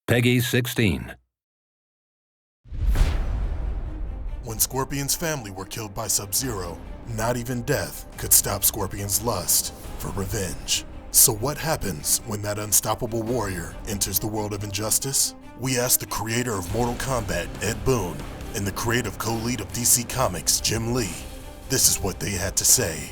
Peggy 16. When Scorpion's family were killed by Sub-Zero, not even death could stop Scorpion's lust for revenge. So what happens when that unstoppable warrior enters the world of injustice? We asked the creator of Mortal Kombat, Ed Boon, and the creative co-lead of DC Comics, Jim Lee. This is what they had to say.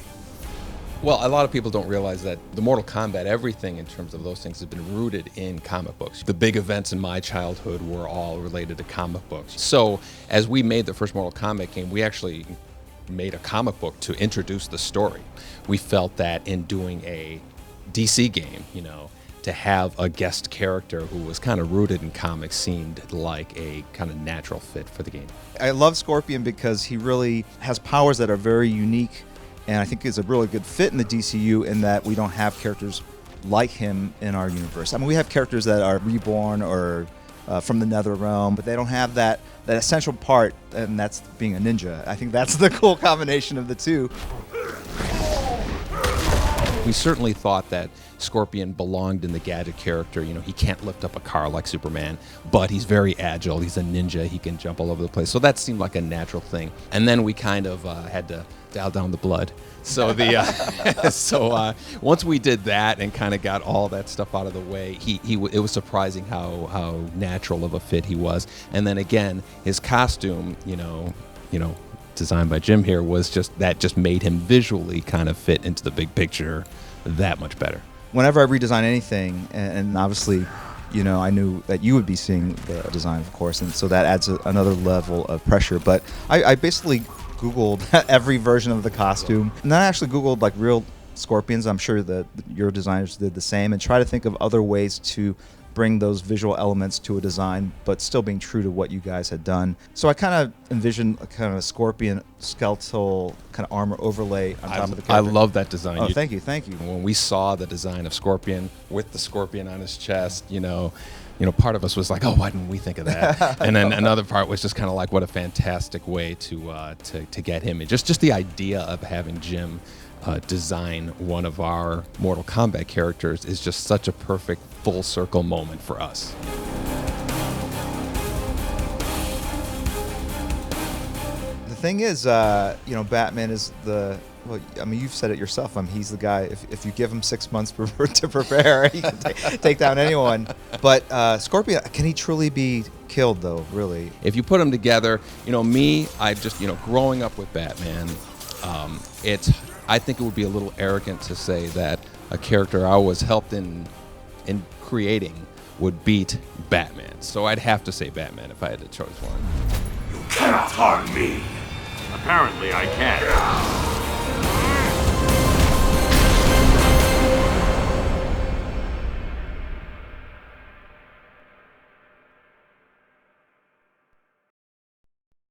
Well, a lot of people don't realize that the Mortal Kombat, everything in terms of those things has been rooted in comic books. The big events in my childhood were all related to comic books. So as we made the first Mortal Kombat game, we actually made a comic book to introduce the story. We felt that in doing a DC game, to have a guest character who was kind of rooted in comics seemed like a kind of natural fit for the game. I love Scorpion because he really has powers that are very unique, and I think is a really good fit in the DCU in that we don't have characters like him in our universe. I mean, we have characters that are reborn or from the Nether Realm, but they don't have that essential part, and that's being a ninja. I think that's the cool combination of the two. We certainly thought that Scorpion belonged in the gadget character. He can't lift up a car like Superman, but he's very agile. He's a ninja. He can jump all over the place. So that seemed like a natural thing. And then we kind of had to dial down the blood. So once we did that and kind of got all that stuff out of the way, it was surprising how natural of a fit he was. And then again, his costume, designed by Jim here, was just made him visually kind of fit into the big picture that much better. Whenever I redesign anything, and obviously, I knew that you would be seeing the design, of course, and so that adds another level of pressure. But I basically Googled every version of the costume, and then I actually Googled like real Scorpions. I'm sure that your designers did the same, and try to think of other ways to bring those visual elements to a design, but still being true to what you guys had done. So I kind of envisioned a kind of a Scorpion skeletal kind of armor overlay on top of the character. I love that design. Oh, thank you. When we saw the design of Scorpion with the scorpion on his chest, part of us was like, oh, why didn't we think of that? And then another part was just kind of like, what a fantastic way to get him in. Just the idea of having Jim design one of our Mortal Kombat characters is just such a perfect full circle moment for us. The thing is, Batman is you've said it yourself. He's the guy. If you give him 6 months to prepare, he can take down anyone. But Scorpion, can he truly be killed though? Really? If you put them together, I just growing up with Batman, I think it would be a little arrogant to say that a character I was helped in creating would beat Batman. So I'd have to say Batman if I had to choose one. You cannot harm me. Apparently I can.